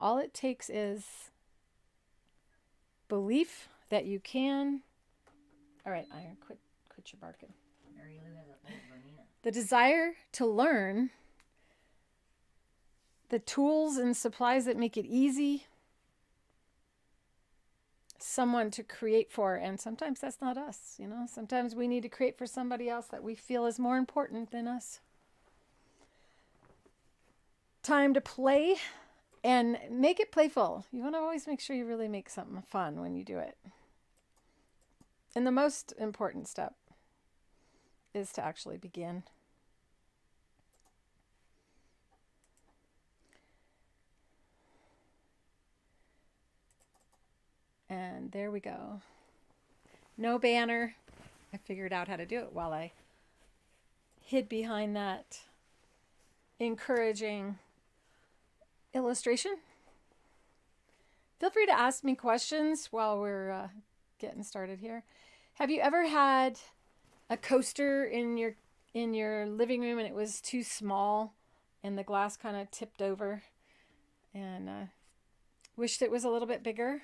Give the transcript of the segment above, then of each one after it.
All it takes is belief that you can. All right, Iron, quit your barking. The desire to learn, the tools and supplies that make it easy, someone to create for, and sometimes that's not us, you know. Sometimes we need to create for somebody else that we feel is more important than us. Time to play and make it playful. You want to always make sure you really make something fun when you do it. And the most important step is to actually begin. And there we go. No banner. I figured out how to do it while I hid behind that encouraging illustration. Feel free to ask me questions while we're getting started here. Have you ever had a coaster in your living room and it was too small and the glass kind of tipped over and wished it was a little bit bigger?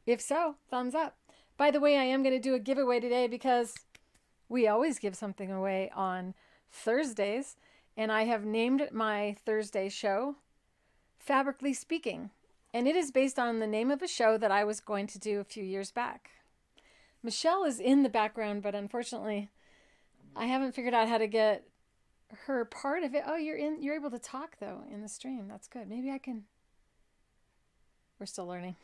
If so, thumbs up. By the way, I am going to do a giveaway today because we always give something away on Thursdays, and I have named my Thursday show Fabrically Speaking, and it is based on the name of a show that I was going to do a few years back. Michelle is in the background, but unfortunately, I haven't figured out how to get her part of it. Oh, you're able to talk though in the stream. That's good. Maybe I can. We're still learning.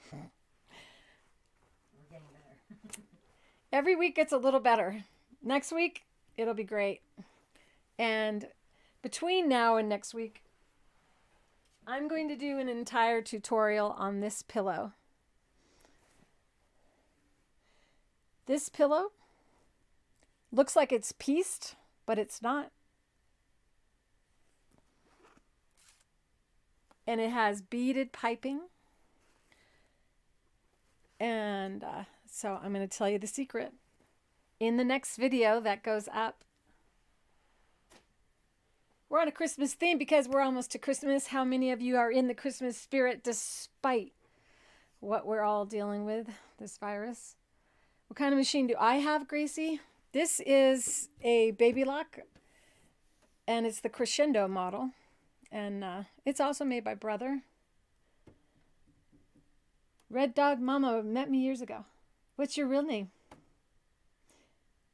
Every week it's a little better. Next week, it'll be great. And between now and next week, I'm going to do an entire tutorial on this pillow. This pillow looks like it's pieced, but it's not. And it has beaded piping. And so I'm going to tell you the secret in the next video that goes up. We're on a Christmas theme because we're almost to Christmas. How many of you are in the Christmas spirit despite what we're all dealing with, this virus? What kind of machine do I have, Gracie? This is a Baby Lock, and it's the Crescendo model. And it's also made by Brother. Red Dog Mama met me years ago. What's your real name?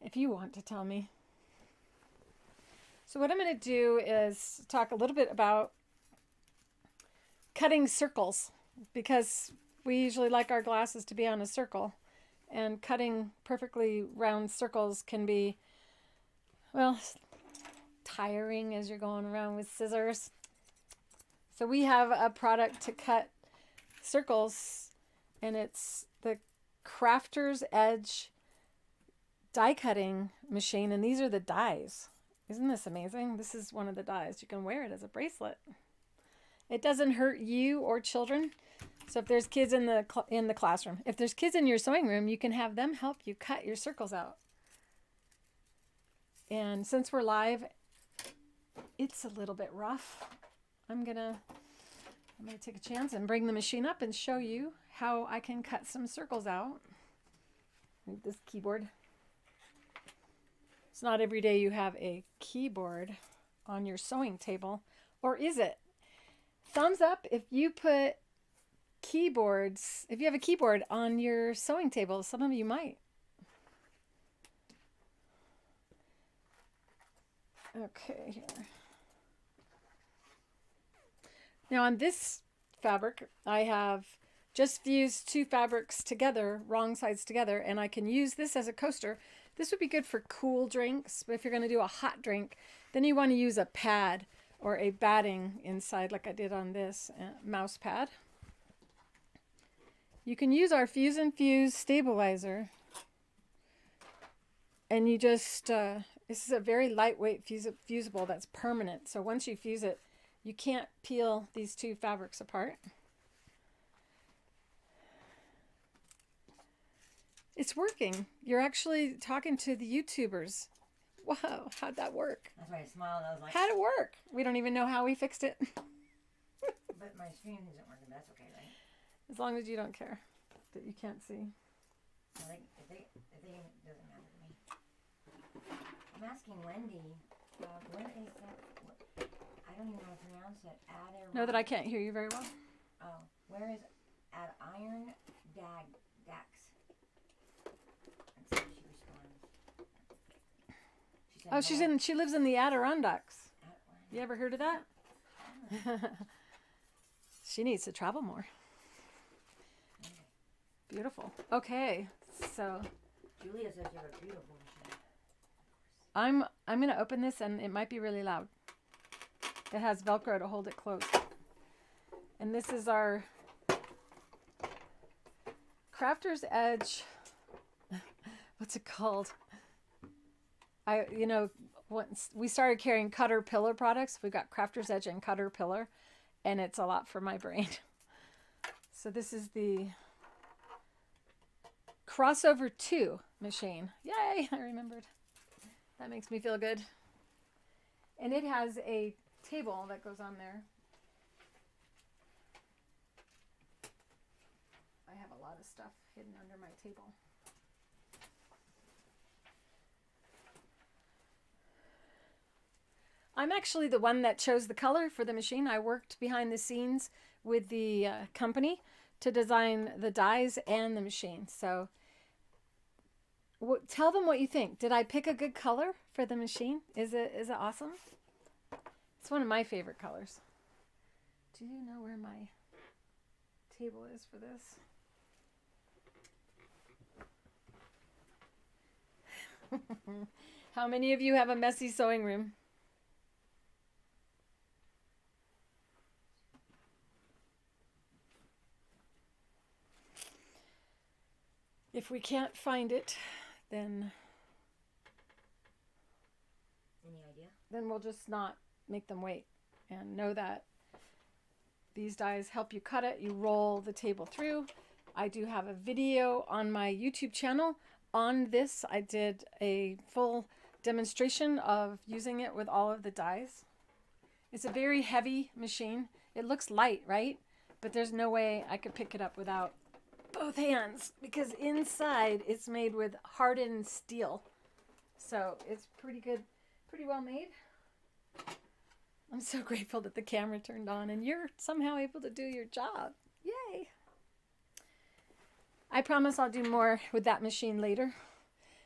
If you want to tell me. So what I'm going to do is talk a little bit about cutting circles, because we usually like our glasses to be on a circle, and cutting perfectly round circles can be, well, tiring as you're going around with scissors. So we have a product to cut circles, and it's the Crafter's Edge die cutting machine, and these are the dies. Isn't this amazing? This is one of the dies. You can wear it as a bracelet. It doesn't hurt you or children. So if there's kids in the classroom, if there's kids in your sewing room, you can have them help you cut your circles out. And since we're live, it's a little bit rough. I'm gonna take a chance and bring the machine up and show you how I can cut some circles out. Move this keyboard. It's not every day you have a keyboard on your sewing table, or is it? Thumbs up if you put keyboards, if you have a keyboard on your sewing table. Some of you might. Okay, here. Now on this fabric, I have just fused two fabrics together, wrong sides together, and I can use this as a coaster. This would be good for cool drinks, but if you're going to do a hot drink, then you want to use a pad or a batting inside like I did on this mouse pad. You can use our Fuse and Fuse stabilizer, and you just, this is a very lightweight fusible that's permanent. So once you fuse it, you can't peel these two fabrics apart. It's working. You're actually talking to the YouTubers. Wow, how'd that work? That's why I smiled. I was like, How'd it work? We don't even know how we fixed it. But my screen isn't working. That's okay, right? As long as you don't care that you can't see. I think if they it doesn't matter to me. I'm asking Wendy. What is that? I don't even know how to pronounce it. Know that I can't hear you very well. Oh, where is at Iron Dax? Let's see if she responds. She said, She lives in the Adirondacks. You ever heard of that? She needs to travel more. Okay. Beautiful. Okay, so Julia says you have a beautiful machine. I'm going to open this, and it might be really loud. It has Velcro to hold it closed. And this is our Crafter's Edge. What's it called? Once we started carrying Caterpillar products, we've got Crafter's Edge and Caterpillar, and it's a lot for my brain. So this is the Crossover 2 machine. Yay, I remembered. That makes me feel good. And it has a table that goes on there. I have a lot of stuff hidden under my table. I'm actually the one that chose the color for the machine. I worked behind the scenes with the company to design the dies and the machine. So tell them what you think. Did I pick a good color for the machine? Is it awesome? It's one of my favorite colors. Do you know where my table is for this? How many of you have a messy sewing room? If we can't find it, then any idea? Then we'll just not make them wait, and know that these dies help you cut it. You roll the table through. I do have a video on my YouTube channel on this. I did a full demonstration of using it with all of the dies. It's a very heavy machine. It looks light, right? But there's no way I could pick it up without both hands, because inside it's made with hardened steel. So it's pretty good, pretty well made. I'm so grateful that the camera turned on and you're somehow able to do your job. Yay! I promise I'll do more with that machine later.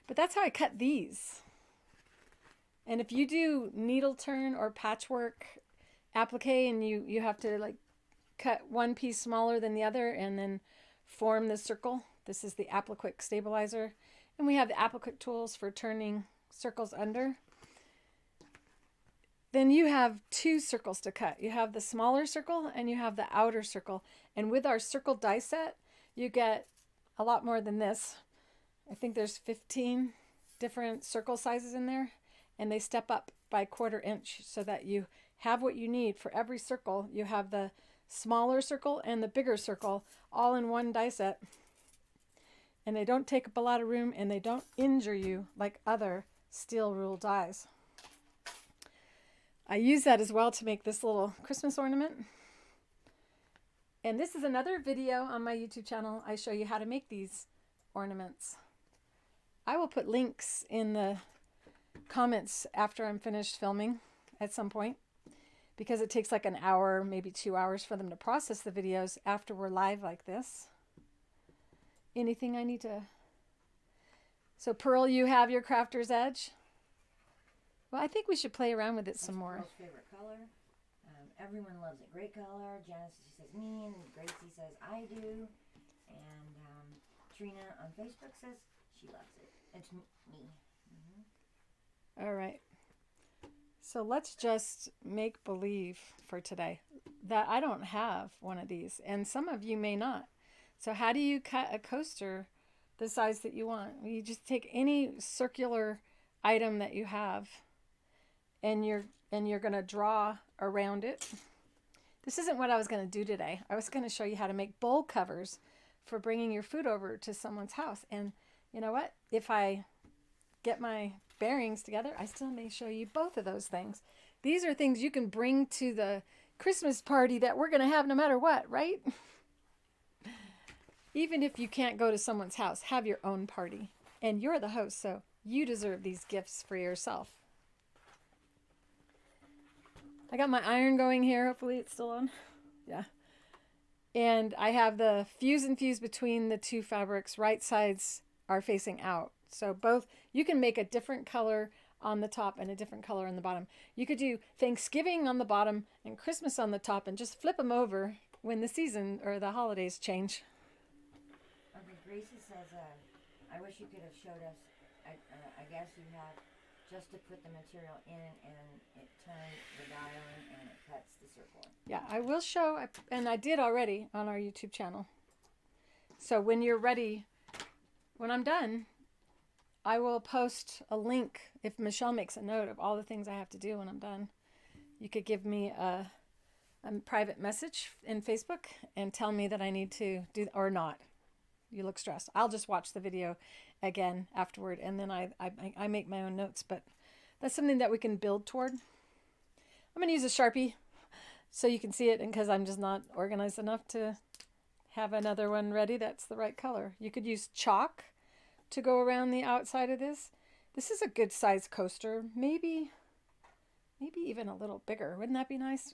But that's how I cut these. And if you do needle turn or patchwork applique and you have to like cut one piece smaller than the other and then form the circle. This is the applique stabilizer. And we have the applique tools for turning circles under. Then you have two circles to cut. You have the smaller circle and you have the outer circle. And with our circle die set, you get a lot more than this. I think there's 15 different circle sizes in there, and they step up by 1/4 inch so that you have what you need for every circle. You have the smaller circle and the bigger circle all in one die set, and they don't take up a lot of room and they don't injure you like other steel rule dies. I use that as well to make this little Christmas ornament. And this is another video on my YouTube channel. I show you how to make these ornaments. I will put links in the comments after I'm finished filming at some point, because it takes like an hour, maybe 2 hours for them to process the videos after we're live like this. Anything I need to... So Pearl, you have your Crafter's Edge? Well, I think we should play around with it some more. Pearl's favorite color. Everyone loves it. Great color. Janice says me, and Gracie says I do. And Trina on Facebook says she loves it. It's me. All right. So let's just make believe for today that I don't have one of these, and some of you may not. So how do you cut a coaster the size that you want? You just take any circular item that you have, and you're going to draw around it. This isn't what I was going to do today. I was going to show you how to make bowl covers for bringing your food over to someone's house. And you know what? If I get my bearings together, I still may show you both of those things. These are things you can bring to the Christmas party that we're going to have no matter what, right? Even if you can't go to someone's house, have your own party. And you're the host, so you deserve these gifts for yourself. I got my iron going here. Hopefully it's still on. Yeah. And I have the fuse and fuse between the two fabrics. Right sides are facing out. So both, you can make a different color on the top and a different color on the bottom. You could do Thanksgiving on the bottom and Christmas on the top and just flip them over when the season or the holidays change. Okay, Gracie says, I wish you could have showed us, I guess you have just to put the material in and it turns the dial in and it cuts the circle. Yeah, I will show, and I did already on our YouTube channel. So when you're ready, when I'm done, I will post a link if Michelle makes a note of all the things I have to do when I'm done. You could give me a private message in Facebook and tell me that I need to do or not. You look stressed. I'll just watch the video again afterward, and then I make my own notes, but that's something that we can build toward. I'm going to use a Sharpie so you can see it, and because I'm just not organized enough to have another one ready that's the right color. You could use chalk to go around the outside of this. This is a good size coaster, maybe even a little bigger. Wouldn't that be nice?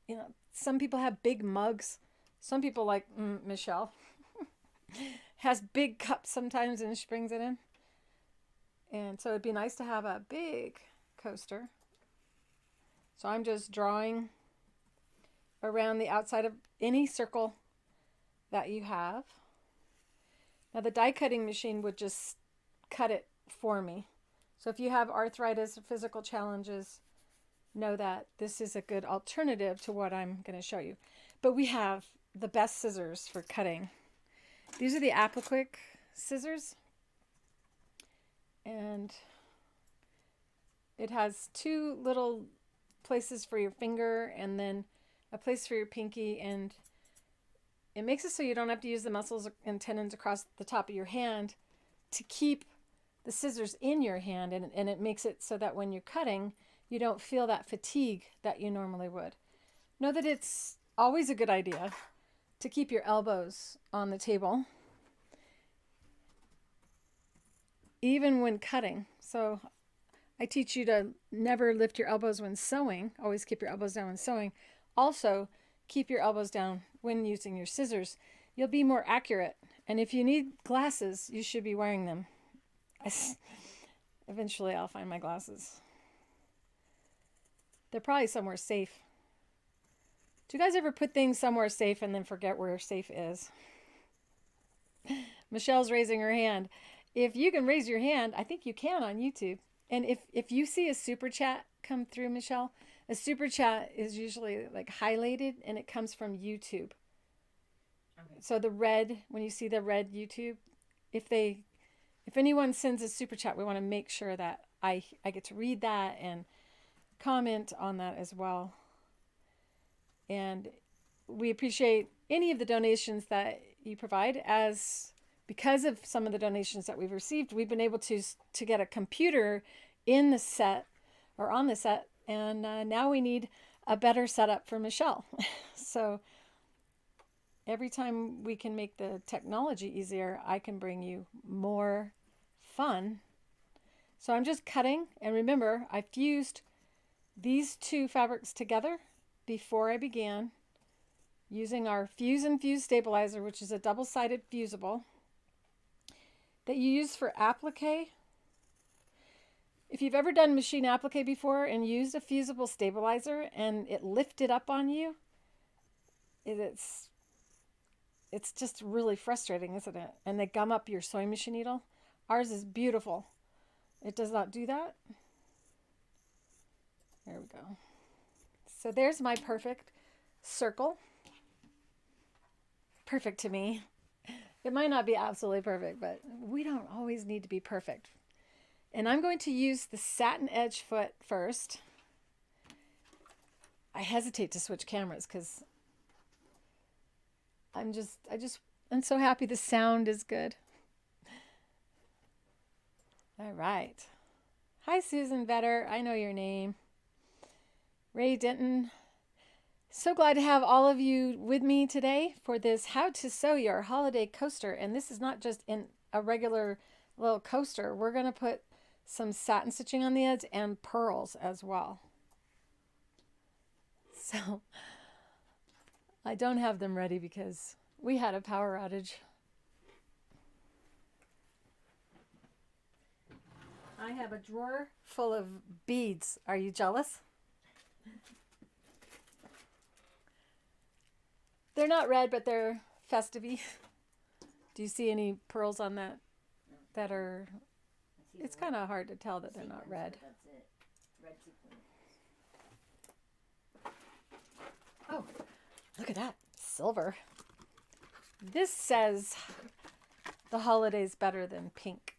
You know, some people have big mugs. Some people like Michelle has big cups sometimes and she brings it in. And so it'd be nice to have a big coaster. So I'm just drawing around the outside of any circle that you have. Now the die cutting machine would just cut it for me. So if you have arthritis or physical challenges, know that this is a good alternative to what I'm going to show you. But we have the best scissors for cutting. These are the Appliquick scissors. And it has two little places for your finger and then a place for your pinky, and it makes it so you don't have to use the muscles and tendons across the top of your hand to keep the scissors in your hand, and it makes it so that when you're cutting, you don't feel that fatigue that you normally would. Know that it's always a good idea to keep your elbows on the table, even when cutting. So I teach you to never lift your elbows when sewing. Always keep your elbows down when sewing. Also, keep your elbows down when using your scissors. You'll be more accurate. And if you need glasses, you should be wearing them. Eventually, I'll find my glasses. They're probably somewhere safe. Do you guys ever put things somewhere safe and then forget where safe is? Michelle's raising her hand. If you can raise your hand, I think you can on YouTube. And if you see a super chat come through, Michelle, a super chat is usually like highlighted and it comes from YouTube. Okay. So the red, when you see the red YouTube, if anyone sends a super chat, we want to make sure that I get to read that and comment on that as well. And we appreciate any of the donations that you provide. Because of some of the donations that we've received, we've been able to get a computer in the set or on the set, and now we need a better setup for Michelle. So every time we can make the technology easier, I can bring you more fun. So I'm just cutting, and remember, I fused these two fabrics together before I began using our Fuse and Fuse stabilizer, which is a double-sided fusible that you use for applique. If you've ever done machine applique before and used a fusible stabilizer and it lifted up on you, it's just really frustrating, isn't it? And they gum up your sewing machine needle. Ours is beautiful. It does not do that. There we go. So there's my perfect circle. Perfect to me. It might not be absolutely perfect, but we don't always need to be perfect. And I'm going to use the Satinedge Foot first. I hesitate to switch cameras because I'm so happy the sound is good. All right. Hi, Susan Vetter. I know your name. Ray Denton. So glad to have all of you with me today for this how to sew your holiday coaster. And this is not just in a regular little coaster. We're going to put some satin stitching on the edge and pearls as well. So I don't have them ready because we had a power outage. I have a drawer full of beads. Are you jealous? They're not red, but they're festive-y. Do you see any pearls on that that are... It's kind of hard to tell that they're not red. That's it. Red sequin. Oh, look at that. Silver. This says the holiday's better than pink.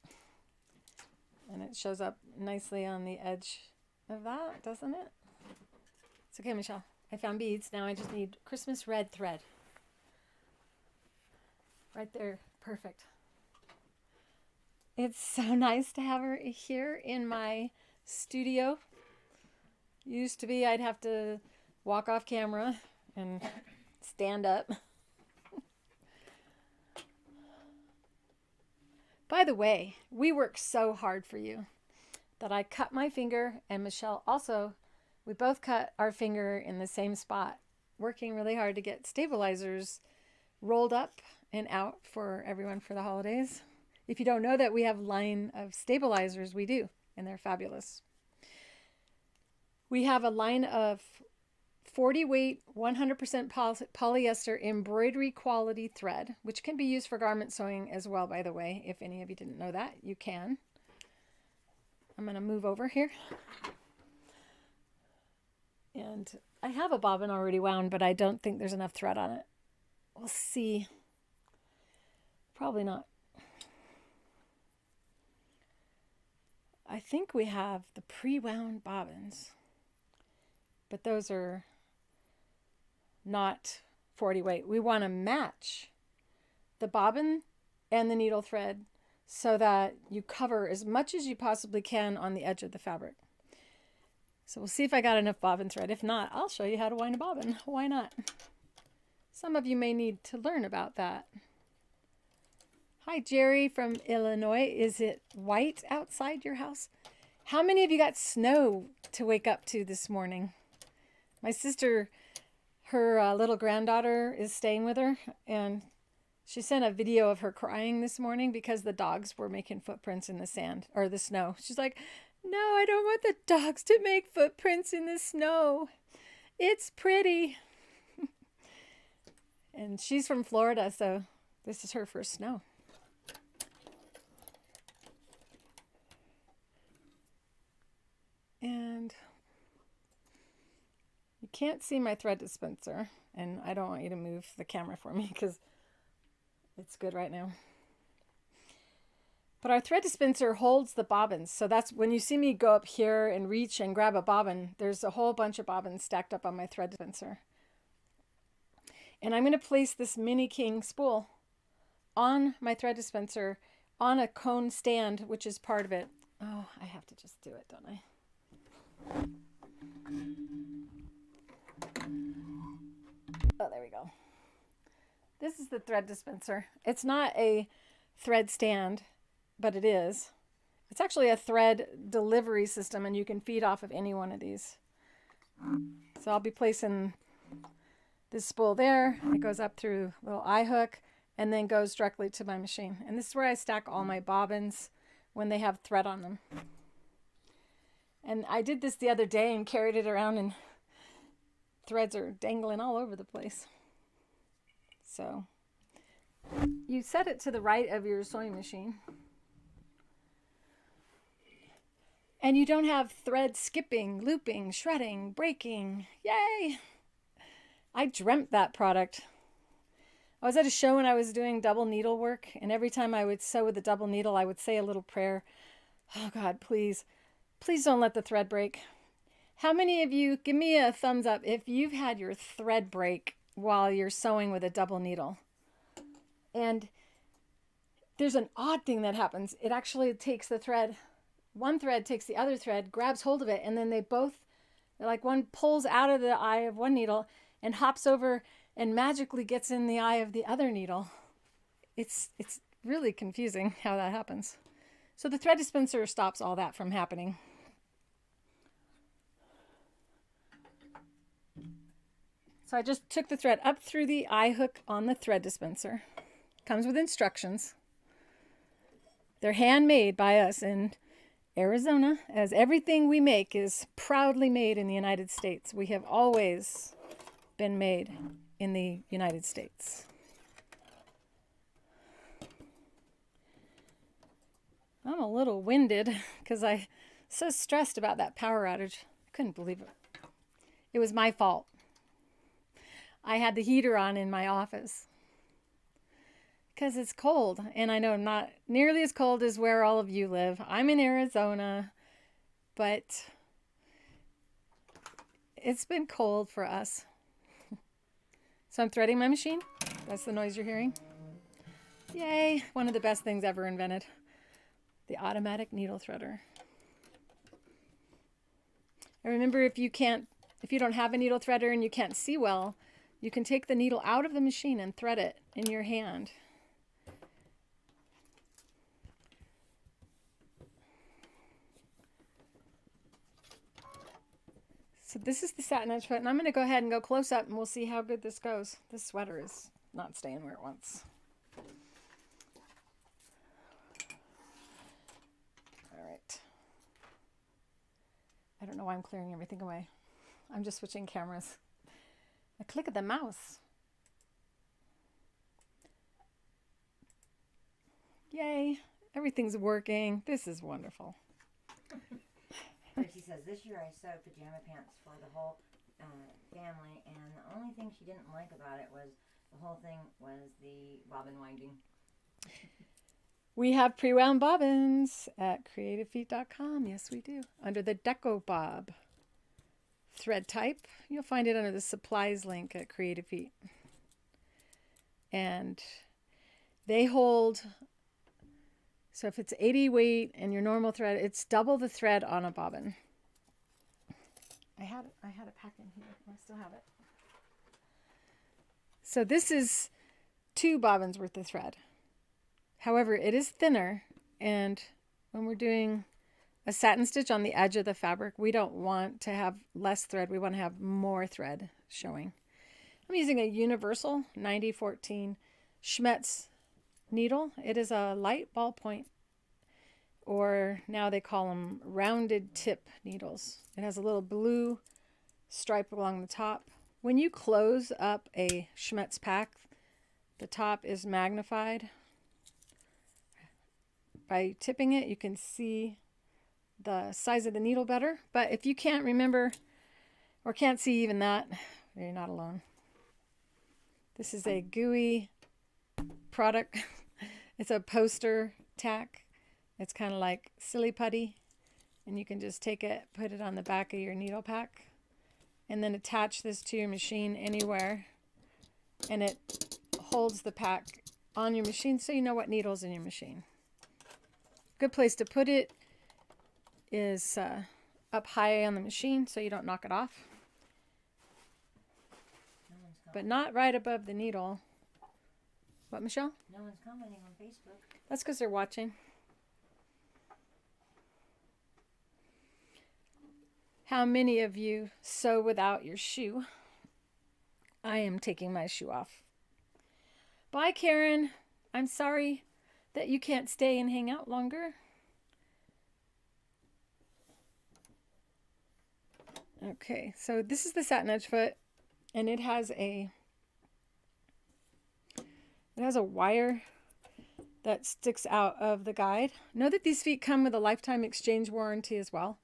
And it shows up nicely on the edge of that, doesn't it? It's okay, Michelle. I found beads. Now I just need Christmas red thread. Right there. Perfect. It's so nice to have her here in my studio. Used to be I'd have to walk off camera and stand up. By the way, we work so hard for you that I cut my finger, and Michelle also, we both cut our finger in the same spot, working really hard to get stabilizers rolled up and out for everyone for the holidays. If you don't know that we have a line of stabilizers, we do, and they're fabulous. We have a line of 40 weight, 100% polyester embroidery quality thread, which can be used for garment sewing as well, by the way. If any of you didn't know that, you can. I'm going to move over here. And I have a bobbin already wound, but I don't think there's enough thread on it. We'll see. Probably not. I think we have the pre-wound bobbins, but those are not 40 weight. We want to match the bobbin and the needle thread so that you cover as much as you possibly can on the edge of the fabric. So we'll see if I got enough bobbin thread. If not, I'll show you how to wind a bobbin. Why not? Some of you may need to learn about that. Hi, Jerry from Illinois. Is it white outside your house? How many of you got snow to wake up to this morning? My sister, her little granddaughter is staying with her, and she sent a video of her crying this morning because the dogs were making footprints in the sand or the snow. She's like, no, I don't want the dogs to make footprints in the snow. It's pretty. And she's from Florida, so this is her first snow. And you can't see my thread dispenser, and I don't want you to move the camera for me because it's good right now. But our thread dispenser holds the bobbins. So that's when you see me go up here and reach and grab a bobbin, there's a whole bunch of bobbins stacked up on my thread dispenser. And I'm going to place this mini king spool on my thread dispenser on a cone stand, which is part of it. Oh, I have to just do it, don't I? Oh, there we go. This is the thread dispenser. It's not a thread stand, but it is. It's actually a thread delivery system, and you can feed off of any one of these. So I'll be placing this spool there. It goes up through a little eye hook and then goes directly to my machine. And this is where I stack all my bobbins when they have thread on them. And I did this the other day and carried it around, and threads are dangling all over the place. So you set it to the right of your sewing machine. And you don't have thread skipping, looping, shredding, breaking. Yay! I dreamt that product. I was at a show and I was doing double needle work, and every time I would sew with a double needle, I would say a little prayer. Oh God, please don't let the thread break. How many of you, give me a thumbs up if you've had your thread break while you're sewing with a double needle. And there's an odd thing that happens. It actually takes the thread, one thread takes the other thread, grabs hold of it, and then they both, like one pulls out of the eye of one needle and hops over and magically gets in the eye of the other needle. It's really confusing how that happens. So the thread dispenser stops all that from happening. So I just took the thread up through the eye hook on the thread dispenser. Comes with instructions. They're handmade by us in Arizona, as everything we make is proudly made in the United States. We have always been made in the United States. I'm a little winded because I'm so stressed about that power outage. I couldn't believe it. It was my fault. I had the heater on in my office because it's cold, and I know not nearly as cold as where all of you live. I'm in Arizona, but it's been cold for us. So I'm threading my machine. That's the noise you're hearing. Yay, one of the best things ever invented. The automatic needle threader. And remember, if you don't have a needle threader and you can't see well, you can take the needle out of the machine and thread it in your hand. So this is the Satinedge Foot, and I'm going to go ahead and go close up and we'll see how good this goes. This sweater is not staying where it wants. All right. I don't know why I'm clearing everything away. I'm just switching cameras. A click of the mouse. Yay, everything's working. This is wonderful. Chrissy says, this year I sewed pajama pants for the whole family, and the only thing she didn't like about it was the whole thing was the bobbin winding. We have pre-wound bobbins at creativefeet.com. Yes, we do. Under the Deco Bob thread type. You'll find it under the supplies link at Creative Feet. And they hold, so if it's 80 weight and your normal thread, it's double the thread on a bobbin. I had a pack in here. I still have it. So this is 2 bobbins worth of thread. However, it is thinner, and when we're doing a satin stitch on the edge of the fabric, we don't want to have less thread. We want to have more thread showing. I'm using a universal 9014 Schmetz needle. It is a light ballpoint, or now they call them rounded tip needles. It has a little blue stripe along the top. When you close up a Schmetz pack, the top is magnified. By tipping it, you can see the size of the needle better. But if you can't remember or can't see even that, you're not alone. This is a gooey product. It's a poster tack. It's kind of like silly putty. And you can just take it, put it on the back of your needle pack, and then attach this to your machine anywhere. And it holds the pack on your machine so you know what needle's in your machine. Good place to put it is up high on the machine so you don't knock it off. But not right above the needle. What, Michelle? No one's commenting on Facebook. That's because they're watching. How many of you sew without your shoe? I am taking my shoe off. Bye, Karen. I'm sorry that you can't stay and hang out longer. Okay, so this is the Satinedge Foot, and it has a wire that sticks out of the guide. Know that these feet come with a lifetime exchange warranty as well.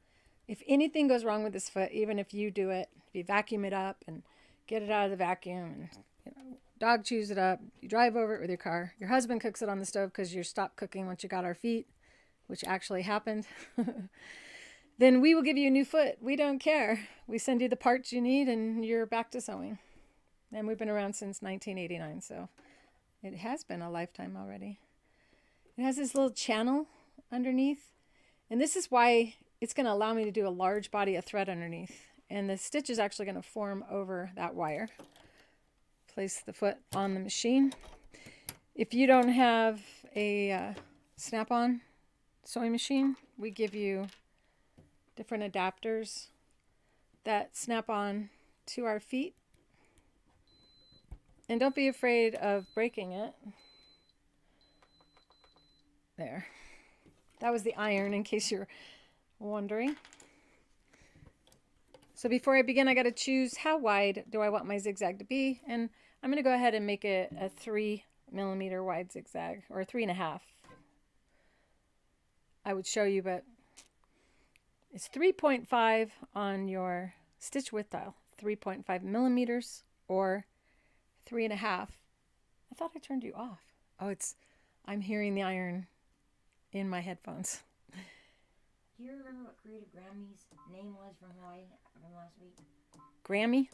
If anything goes wrong with this foot, even if you do it, if you vacuum it up and get it out of the vacuum, and dog chews it up, you drive over it with your car, your husband cooks it on the stove because you stopped cooking once you got our feet, which actually happened, then we will give you a new foot. We don't care. We send you the parts you need and you're back to sewing. And we've been around since 1989, so it has been a lifetime already. It has this little channel underneath, and this is why it's going to allow me to do a large body of thread underneath. and the stitch is actually going to form over that wire. Place the foot on the machine. If you don't have a snap-on sewing machine, we give you different adapters that snap on to our feet. And don't be afraid of breaking it. There. That was the iron, in case you're wondering. So before I begin, I got to choose how wide do I want my zigzag to be. And I'm going to go ahead and make it a 3mm wide zigzag, or 3.5. I would show you, but it's 3.5 on your stitch width dial. 3.5 millimeters or 3.5. I thought I turned you off. Oh, I'm hearing the iron in my headphones. Do you remember what Creative Grammy's name was from Hawaii from last week? Grammy?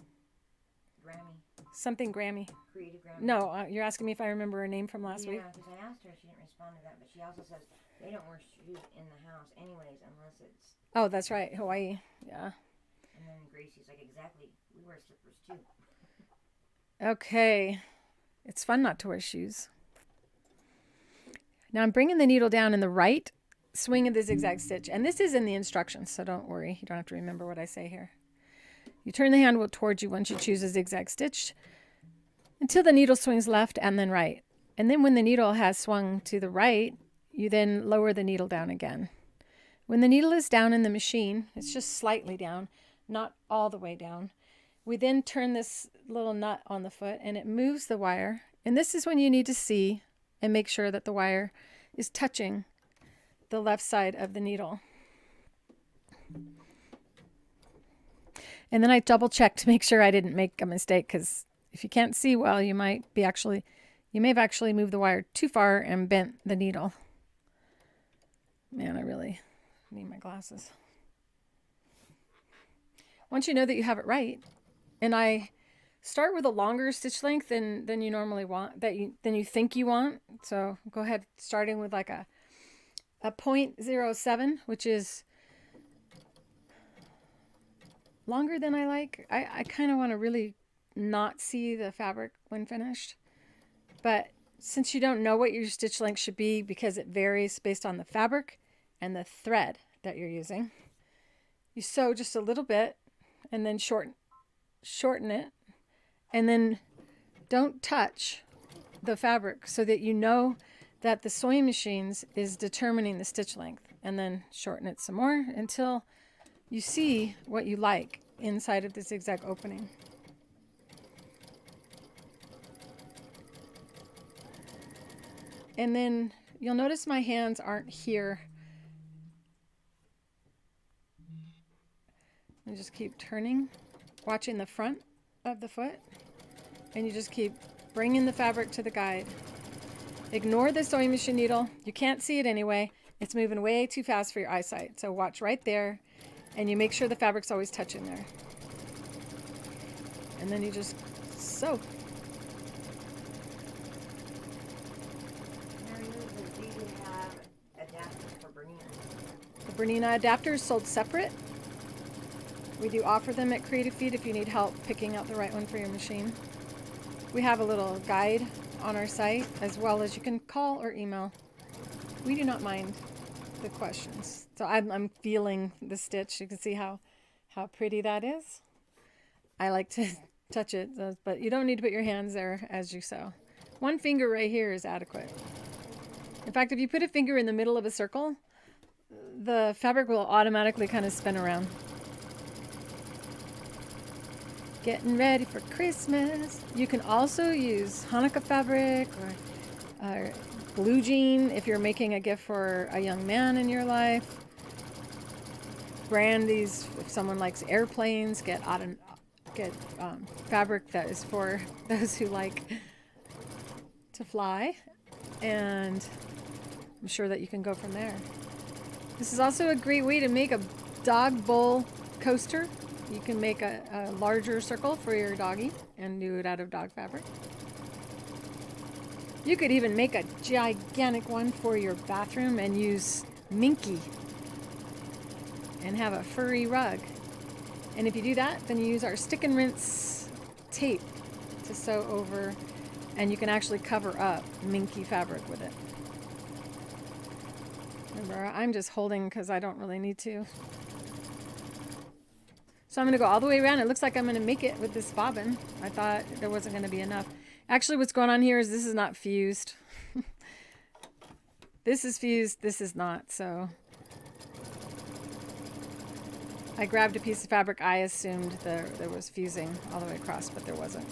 Grammy. Something Grammy. Creative Grammy. No, you're asking me if I remember her name from last week? Yeah, because I asked her, she didn't respond to that, but she also says they don't wear shoes in the house anyways unless it's... Oh, that's right, Hawaii. Yeah. And then Gracie's like, exactly, we wear slippers too. Okay. It's fun not to wear shoes. Now I'm bringing the needle down in the right swing of the zigzag stitch. And this is in the instructions, so don't worry. You don't have to remember what I say here. You turn the handle towards you once you choose a zigzag stitch until the needle swings left and then right. And then when the needle has swung to the right, you then lower the needle down again. When the needle is down in the machine, it's just slightly down, not all the way down. We then turn this little nut on the foot and it moves the wire. And this is when you need to see and make sure that the wire is touching the left side of the needle. And then I double check to make sure I didn't make a mistake, because if you can't see well, you may have actually moved the wire too far and bent the needle. Man, I really need my glasses. Once you know that you have it right, and I start with a longer stitch length than you normally want, than you think you want. So go ahead, starting with like a 0.07, which is longer than I like. I kind of want to really not see the fabric when finished. But since you don't know what your stitch length should be, because it varies based on the fabric and the thread that you're using, you sew just a little bit and then shorten it. And then don't touch the fabric so that you know that the sewing machines is determining the stitch length. And then shorten it some more until you see what you like inside of the zigzag opening. And then you'll notice my hands aren't here. And just keep turning, watching the front of the foot. And you just keep bringing the fabric to the guide. Ignore the sewing machine needle. You can't see it anyway. It's moving way too fast for your eyesight. So watch right there, and you make sure the fabric's always touching there. And then you just sew. Do you have adapters for Bernina? The Bernina adapter is sold separate. We do offer them at Creative Feet if you need help picking out the right one for your machine. We have a little guide on our site, as well as you can call or email. We do not mind the questions. So I'm feeling the stitch. You can see how pretty that is. I like to touch it, but you don't need to put your hands there as you sew. One finger right here is adequate. In fact, if you put a finger in the middle of a circle, the fabric will automatically kind of spin around. Getting ready for Christmas. You can also use Hanukkah fabric or blue jean if you're making a gift for a young man in your life. Brand these if someone likes airplanes. Get fabric that is for those who like to fly, and I'm sure that you can go from there. This is also a great way to make a dog bowl coaster. You can make a larger circle for your doggy and do it out of dog fabric. You could even make a gigantic one for your bathroom and use Minky and have a furry rug. And if you do that, then you use our stick and rinse tape to sew over, and you can actually cover up minky fabric with it. Remember, I'm just holding because I don't really need to. So I'm going to go all the way around. It looks like I'm going to make it with this bobbin. I thought there wasn't going to be enough. Actually, what's going on here is this is not fused. This is fused, this is not. So I grabbed a piece of fabric. I assumed there was fusing all the way across, but there wasn't.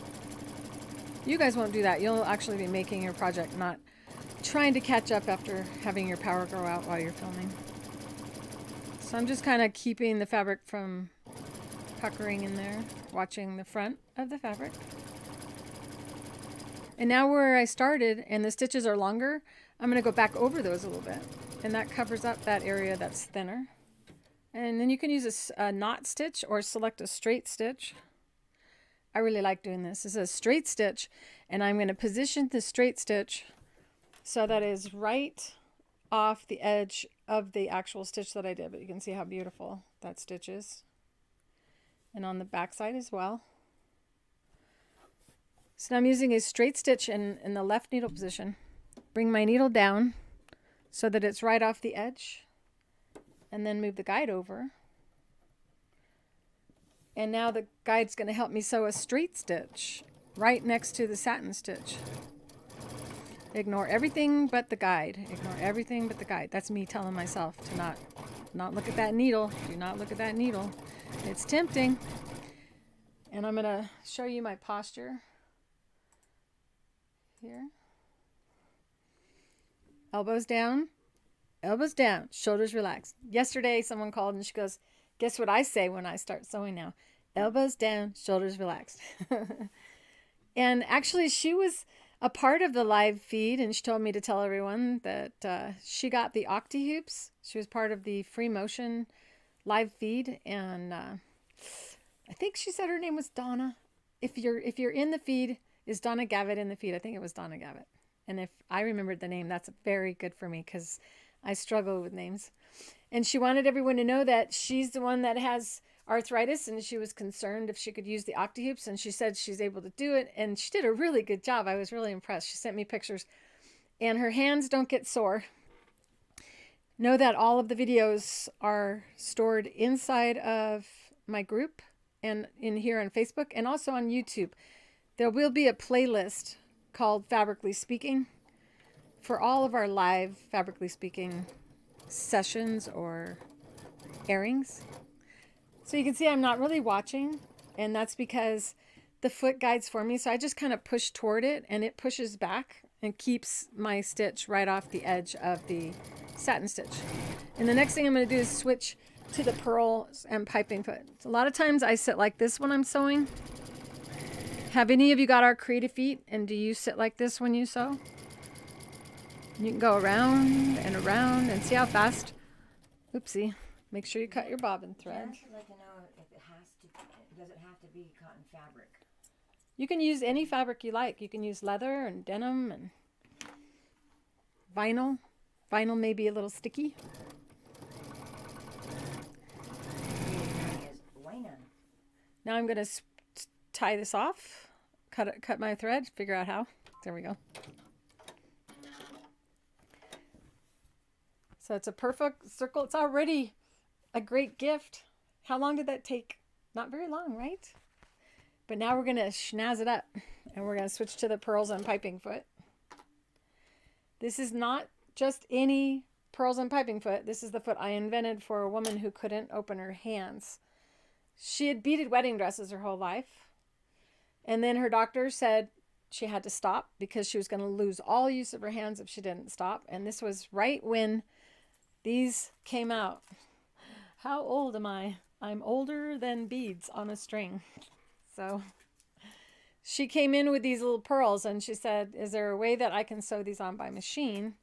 You guys won't do that. You'll actually be making your project, not trying to catch up after having your power go out while you're filming. So I'm just kind of keeping the fabric from puckering in there, watching the front of the fabric. And now where I started and the stitches are longer, I'm going to go back over those a little bit. And that covers up that area that's thinner. And then you can use a knot stitch or select a straight stitch. I really like doing this. This is a straight stitch, and I'm going to position the straight stitch so that it is right off the edge of the actual stitch that I did. But you can see how beautiful that stitch is. And on the back side as well. So now I'm using a straight stitch in the left needle position. Bring my needle down so that it's right off the edge, and then move the guide over. And now the guide's going to help me sew a straight stitch right next to the satin stitch. Ignore everything but the guide. Ignore everything but the guide. That's me telling myself to not look at that needle. Do not look at that needle. It's tempting. And I'm going to show you my posture here. Elbows down, shoulders relaxed. Yesterday, someone called and she goes, guess what I say when I start sewing now? Elbows down, shoulders relaxed. And actually, she was a part of the live feed, and she told me to tell everyone that she got the Octi Hoops. She was part of the Free Motion live feed, and I think she said her name was Donna. If you're in the feed, is Donna Gavitt in the feed? I think it was Donna Gavitt. And if I remembered the name, that's very good for me because I struggle with names. And she wanted everyone to know that she's the one that has arthritis, and she was concerned if she could use the Octi Hoops, and she said she's able to do it, and she did a really good job. I was really impressed. She sent me pictures, and her hands don't get sore. Know that all of the videos are stored inside of my group and in here on Facebook and also on YouTube. There will be a playlist called Fabrically Speaking for all of our live Fabrically Speaking sessions or airings. So you can see I'm not really watching, and that's because the foot guides for me. So I just kind of push toward it, and it pushes back and keeps my stitch right off the edge of the satin stitch. And the next thing I'm going to do is switch to the pearls and piping foot. So a lot of times I sit like this when I'm sewing. Have any of you got our creative feet, and do you sit like this when you sew? You can go around and see how fast. Oopsie. Make sure you cut your bobbin thread. I'd like to know if it has to, does it have to be cotton fabric? You can use any fabric you like. You can use leather and denim and vinyl. Vinyl may be a little sticky. Now I'm going to tie this off, cut my thread, figure out how. There we go. So it's a perfect circle. It's already a great gift. How long did that take? Not very long, right? But now we're going to schnazz it up, and we're going to switch to the pearls and piping foot. This is not just any pearls and piping foot. This is the foot I invented for a woman who couldn't open her hands. She had beaded wedding dresses her whole life. And then her doctor said she had to stop because she was going to lose all use of her hands if she didn't stop. And this was right when these came out. How old am I? I'm older than beads on a string. So she came in with these little pearls, and she said, is there a way that I can sew these on by machine?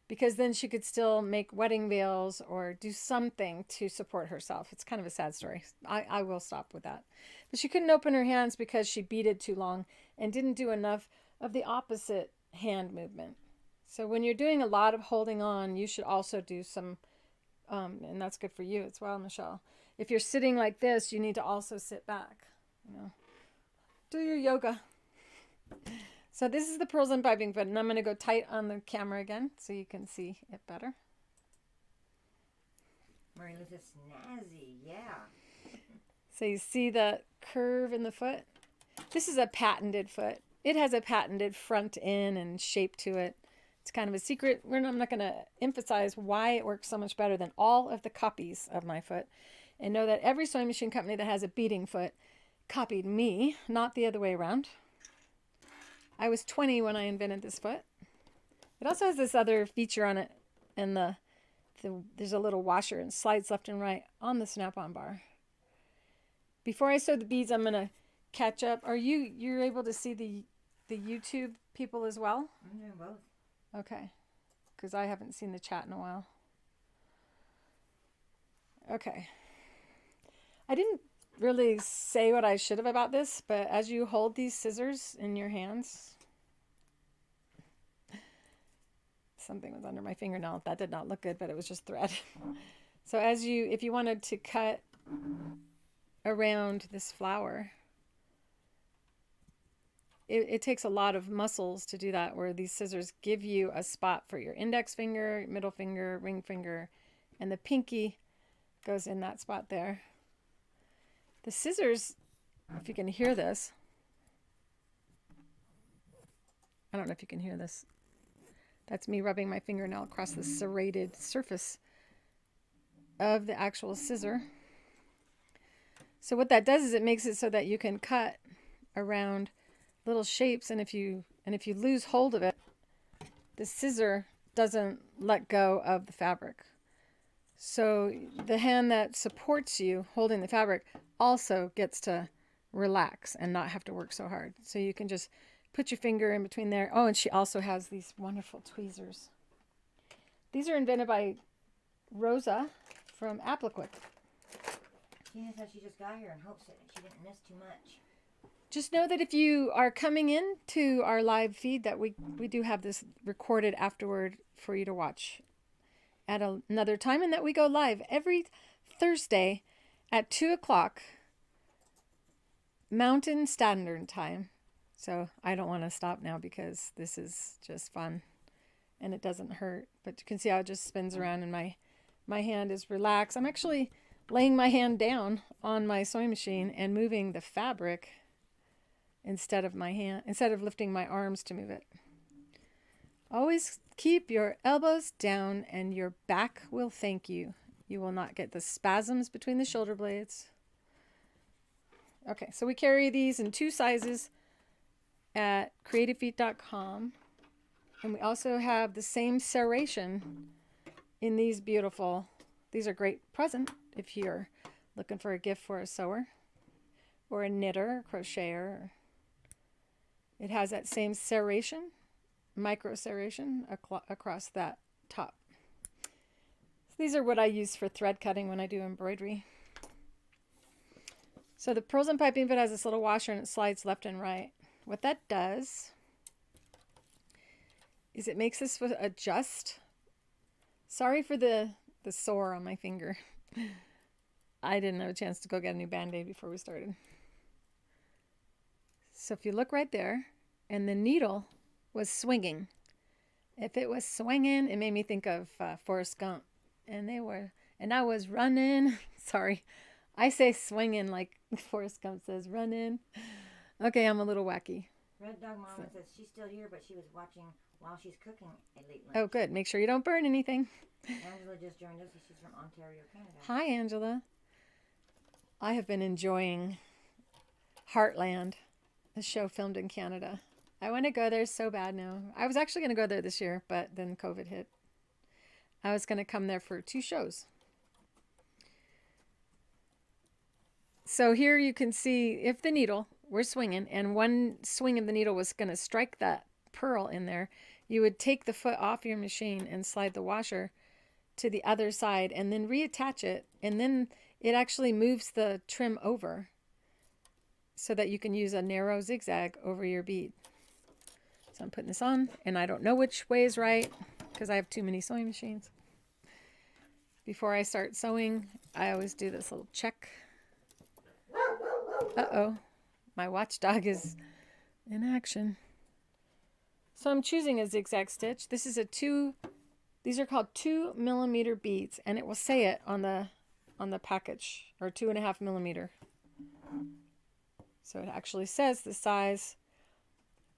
Because then she could still make wedding veils or do something to support herself. It's kind of a sad story. I will stop with that. But she couldn't open her hands because she beaded too long and didn't do enough of the opposite hand movement. So when you're doing a lot of holding on, you should also do some and that's good for you as well, Michelle. If you're sitting like this, you need to also sit back. You know, do your yoga. So this is the pearls and piping foot, and I'm going to go tight on the camera again so you can see it better. Marie Lisa snazzy, yeah. So you see the curve in the foot? This is a patented foot. It has a patented front end and shape to it. It's kind of a secret. I'm not going to emphasize why it works so much better than all of the copies of my foot. And know that every sewing machine company that has a beading foot copied me, not the other way around. I was 20 when I invented this foot. It also has this other feature on it, and there's a little washer and slides left and right on the snap-on bar. Before I sew the beads, I'm going to catch up. You're able to see the YouTube people as well? I'm doing both. Okay, because I haven't seen the chat in a while. Okay. I didn't really say what I should have about this, but as you hold these scissors in your hands, something was under my fingernail. That did not look good, but it was just thread. So if you wanted to cut around this flower, it takes a lot of muscles to do that, where these scissors give you a spot for your index finger, middle finger, ring finger, and the pinky goes in that spot there. The scissors, if you can hear this, I don't know if you can hear this. That's me rubbing my fingernail across the serrated surface of the actual scissor. So what that does is it makes it so that you can cut around little shapes, and if you lose hold of it, the scissor doesn't let go of the fabric. So the hand that supports you holding the fabric also gets to relax and not have to work so hard. So you can just put your finger in between there. Oh, and she also has these wonderful tweezers. These are invented by Rosa from Appliquick. Tina said she just got here and hopes that she didn't miss too much. Just know that if you are coming in to our live feed, that we do have this recorded afterward for you to watch at another time, and that we go live every Thursday at 2 o'clock Mountain Standard Time. So I don't want to stop now because this is just fun and it doesn't hurt. But you can see how it just spins around and my hand is relaxed. I'm actually laying my hand down on my sewing machine and moving the fabric instead of lifting my arms to move it. Always keep your elbows down and your back will thank you. You will not get the spasms between the shoulder blades. Okay, so we carry these in 2 sizes at creativefeet.com. And we also have the same serration in these beautiful, these are great present if you're looking for a gift for a sewer or a knitter, crocheter. It has that same serration, micro serration across that top. So these are what I use for thread cutting when I do embroidery. So the pearls and piping foot has this little washer and it slides left and right. What that does is it makes this foot adjust. Sorry for the sore on my finger. I didn't have a chance to go get a new Band-Aid before we started. So if you look right there, and the needle was swinging. If it was swinging, it made me think of Forrest Gump. And I was running. Sorry, I say swinging like Forrest Gump says running. Okay, I'm a little wacky. Red Dog Mama says she's still here, but she was watching while she's cooking a late lunch. Oh, good. Make sure you don't burn anything. Angela just joined us. She's from Ontario, Canada. Hi, Angela. I have been enjoying Heartland, a show filmed in Canada. I want to go there so bad now. I was actually going to go there this year, but then COVID hit. I was going to come there for 2 shows. So here you can see if the needle were swinging and one swing of the needle was going to strike that pearl in there, you would take the foot off your machine and slide the washer to the other side and then reattach it. And then it actually moves the trim over so that you can use a narrow zigzag over your bead. So I'm putting this on and I don't know which way is right because I have too many sewing machines. Before I start sewing, I always do this little check. Uh-oh, my watchdog is in action. So I'm choosing a zigzag stitch. This is these are called 2mm beads, and it will say it on the package, or 2.5mm. So it actually says the size.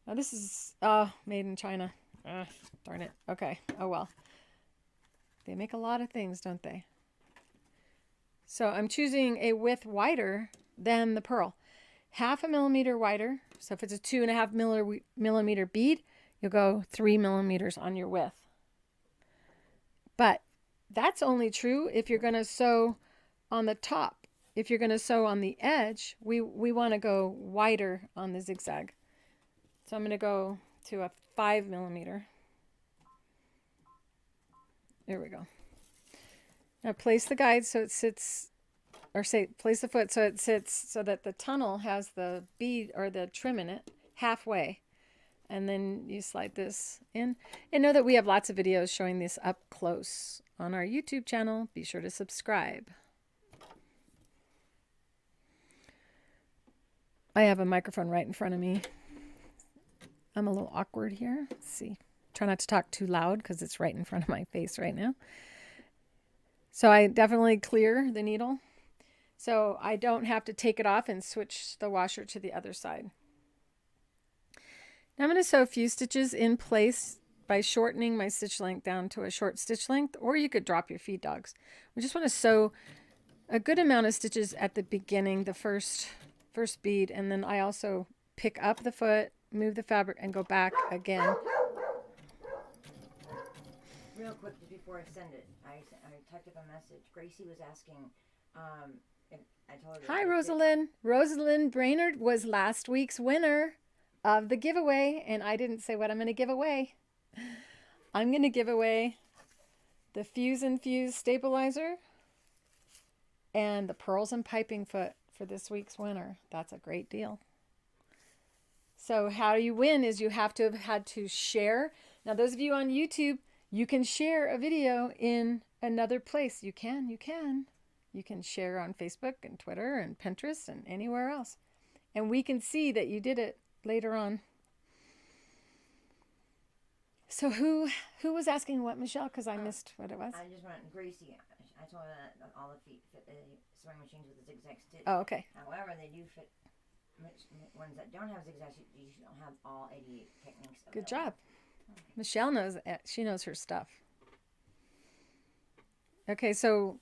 Now this is made in China. Darn it. Okay. Oh well. They make a lot of things, don't they? So I'm choosing a width wider than the pearl. 0.5 millimeter wider. So if it's a 2.5mm bead, you'll go 3 millimeters on your width. But that's only true if you're going to sew on the top. If you're going to sew on the edge, we want to go wider on the zigzag. So I'm going to go to a 5 millimeter. There we go. Now place the guide so it sits, or place the foot so it sits so that the tunnel has the bead or the trim in it halfway. And then you slide this in. And know that we have lots of videos showing this up close on our YouTube channel. Be sure to subscribe. I have a microphone right in front of me. I'm a little awkward here. Let's see. Try not to talk too loud because it's right in front of my face right now. So I definitely clear the needle so I don't have to take it off and switch the washer to the other side. Now I'm going to sew a few stitches in place by shortening my stitch length down to a short stitch length, or you could drop your feed dogs. We just want to sew a good amount of stitches at the beginning, the first bead, and then I also pick up the foot, move the fabric, and go back again. Real quick, just before I send it, I typed up a message. Gracie was asking, if I told her. Hi, Rosalind. Rosalind Brainerd was last week's winner of the giveaway, and I didn't say what I'm going to give away. I'm going to give away the Fuse and Fuse stabilizer and the Pearls and Piping Foot for this week's winner. That's a great deal. So how you win is you have to have had to share. Now, those of you on YouTube, you can share a video in another place. You can. You can share on Facebook and Twitter and Pinterest and anywhere else. And we can see that you did it later on. So who was asking what, Michelle? Because I missed what it was. I just want Gracie. I told her that all the feet fit the sewing machines with a zigzag stitch. Oh, okay. However, they do fit ones that don't have zigzags. You don't have all 88 techniques available. Good job. Okay. Michelle knows it. She knows her stuff. Okay, so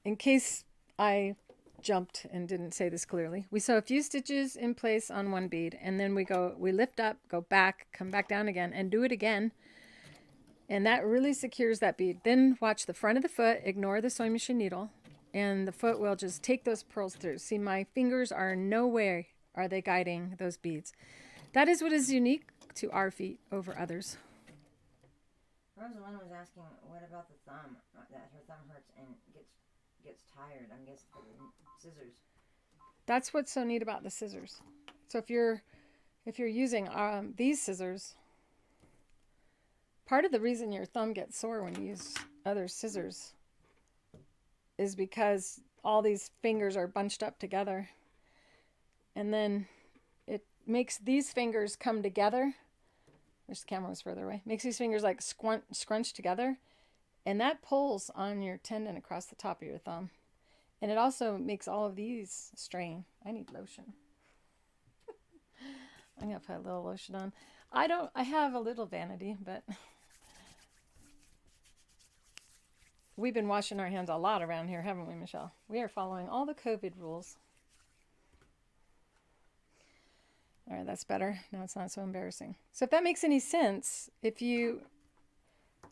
in case I jumped and didn't say this clearly, we sew a few stitches in place on one bead, and then we lift up, go back, come back down again, and do it again. And that really secures that bead. Then watch the front of the foot, ignore the sewing machine needle, and the foot will just take those pearls through. See, my fingers are nowhere are they guiding those beads. That is what is unique to our feet over others. Rosalind was asking, what about the thumb? That her thumb hurts and gets tired. I guess the scissors. That's what's so neat about the scissors. So if you're using these scissors, part of the reason your thumb gets sore when you use other scissors is because all these fingers are bunched up together, and then it makes these fingers come together. Wish the camera was further away. Makes these fingers like scrunch together, and that pulls on your tendon across the top of your thumb. And it also makes all of these strain. I need lotion. I'm gonna put a little lotion on. I have a little vanity, but we've been washing our hands a lot around here, haven't we, Michelle? We are following all the COVID rules. All right, that's better. Now it's not so embarrassing. So if that makes any sense,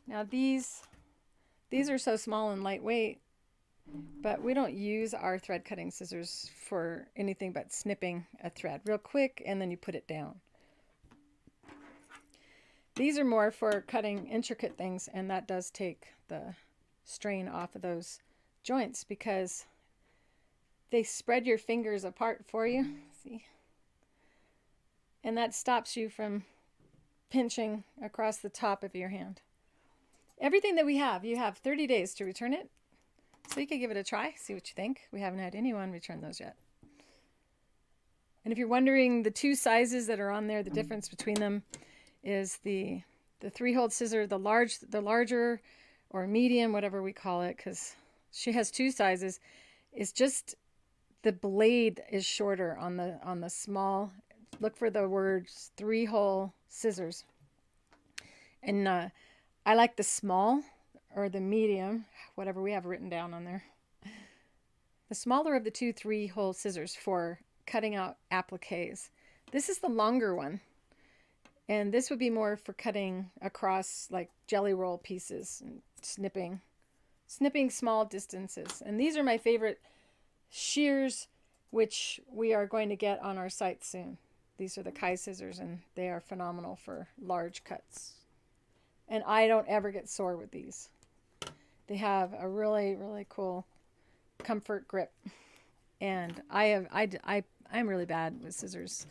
now these are so small and lightweight, but we don't use our thread cutting scissors for anything but snipping a thread real quick, and then you put it down. These are more for cutting intricate things, and that does take the strain off of those joints because they spread your fingers apart for you. See? And that stops you from pinching across the top of your hand. Everything that we have, you have 30 days to return it. So you could give it a try, see what you think. We haven't had anyone return those yet. And if you're wondering, the two sizes that are on there, the difference between them is the 3-hole scissor, the larger or medium, whatever we call it, because she has two sizes, is just the blade is shorter on the small. Look for the words 3-hole scissors. And I like the small or the medium, whatever we have written down on there. The smaller of the two 3-hole scissors for cutting out appliques. This is the longer one. And this would be more for cutting across like jelly roll pieces and snipping small distances. And these are my favorite shears, which we are going to get on our site soon. These are the Kai scissors, and they are phenomenal for large cuts. And I don't ever get sore with these. They have a really, really cool comfort grip. And I'm really bad with scissors.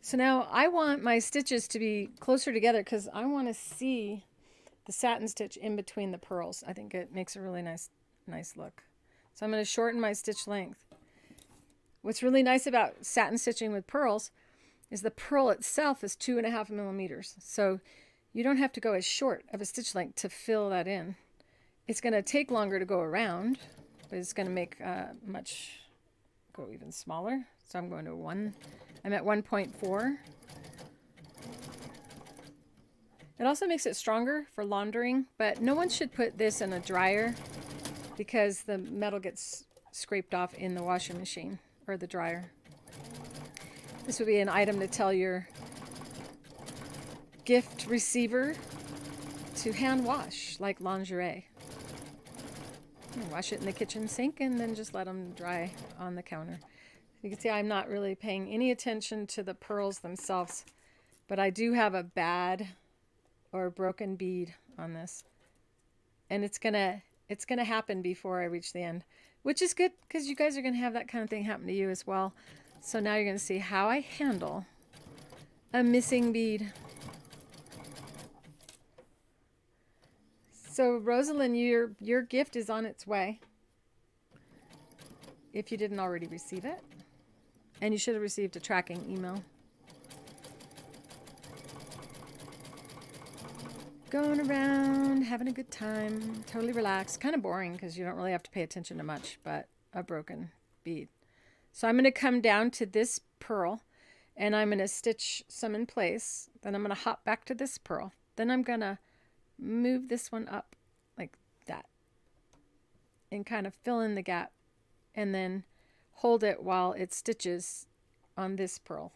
So now I want my stitches to be closer together because I want to see the satin stitch in between the pearls. I think it makes a really nice look. So I'm going to shorten my stitch length. What's really nice about satin stitching with pearls is the pearl itself is 2.5 millimeters. So you don't have to go as short of a stitch length to fill that in. It's going to take longer to go around, but it's going to make go even smaller. So I'm going to I'm at 1.4. It also makes it stronger for laundering, but no one should put this in a dryer because the metal gets scraped off in the washing machine or the dryer. This would be an item to tell your gift receiver to hand wash like lingerie. Wash it in the kitchen sink and then just let them dry on the counter. You can see I'm not really paying any attention to the pearls themselves, but I do have a bad or broken bead on this. And it's gonna happen before I reach the end, which is good because you guys are gonna have that kind of thing happen to you as well. So now you're gonna see how I handle a missing bead. So Rosalind, your gift is on its way. If you didn't already receive it. And you should have received a tracking email. Going around, having a good time, totally relaxed. Kind of boring because you don't really have to pay attention to much, but a broken bead. So I'm going to come down to this pearl and I'm going to stitch some in place. Then I'm going to hop back to this pearl. Then I'm going to move this one up like that and kind of fill in the gap and then hold it while it stitches on this pearl.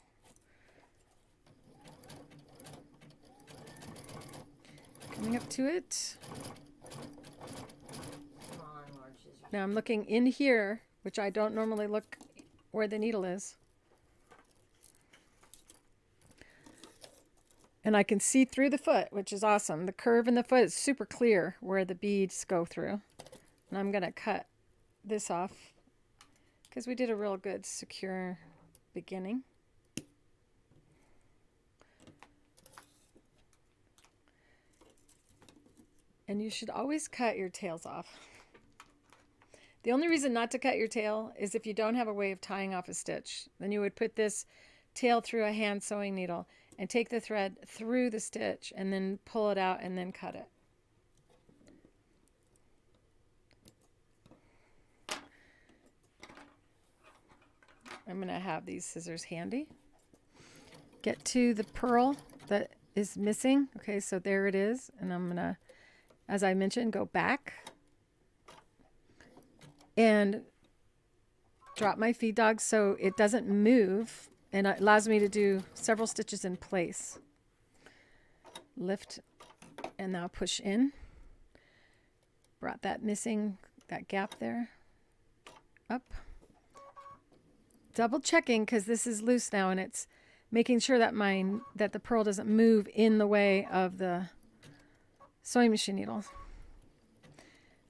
Coming up to it. Come on, large scissors. Now I'm looking in here, which I don't normally look where the needle is. And I can see through the foot, which is awesome. The curve in the foot is super clear where the beads go through. And I'm going to cut this off because we did a real good secure beginning. And you should always cut your tails off. The only reason not to cut your tail is if you don't have a way of tying off a stitch. Then you would put this tail through a hand sewing needle and take the thread through the stitch and then pull it out and then cut it. I'm going to have these scissors handy. Get to the pearl that is missing. Okay, so there it is. And I'm going to, as I mentioned, go back and drop my feed dog so it doesn't move, and it allows me to do several stitches in place. Lift and now push in. Brought that gap there up. Double checking because this is loose now, and it's making sure that that the pearl doesn't move in the way of the sewing machine needle.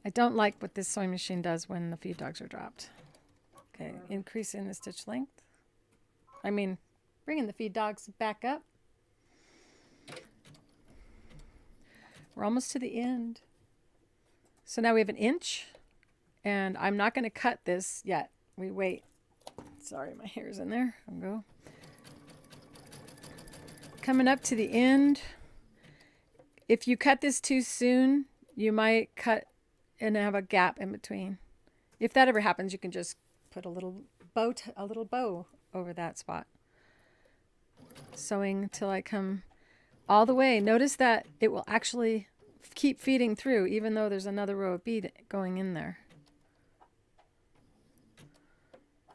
I don't like what this sewing machine does when the feed dogs are dropped. Okay, increasing the stitch length. Bringing the feed dogs back up. We're almost to the end. So now we have 1 inch And I'm not going to cut this yet. We wait. Sorry, my hair's in there. I'll go. Coming up to the end. If you cut this too soon, you might cut and have a gap in between. If that ever happens, you can just put a little bow over that spot. Sewing till I come all the way. Notice that it will actually keep feeding through even though there's another row of bead going in there.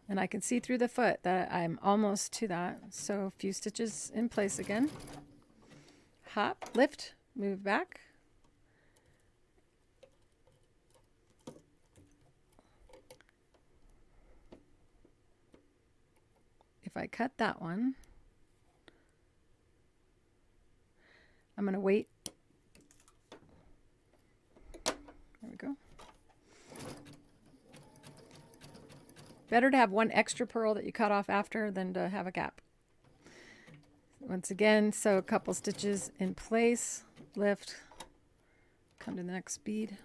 And I can see through the foot that I'm almost to that. So a few stitches in place again. Hop, lift, move back. If I cut that one, I'm going to wait. There we go. Better to have one extra purl that you cut off after than to have a gap. Once again, sew a couple stitches in place, lift, come to the next bead.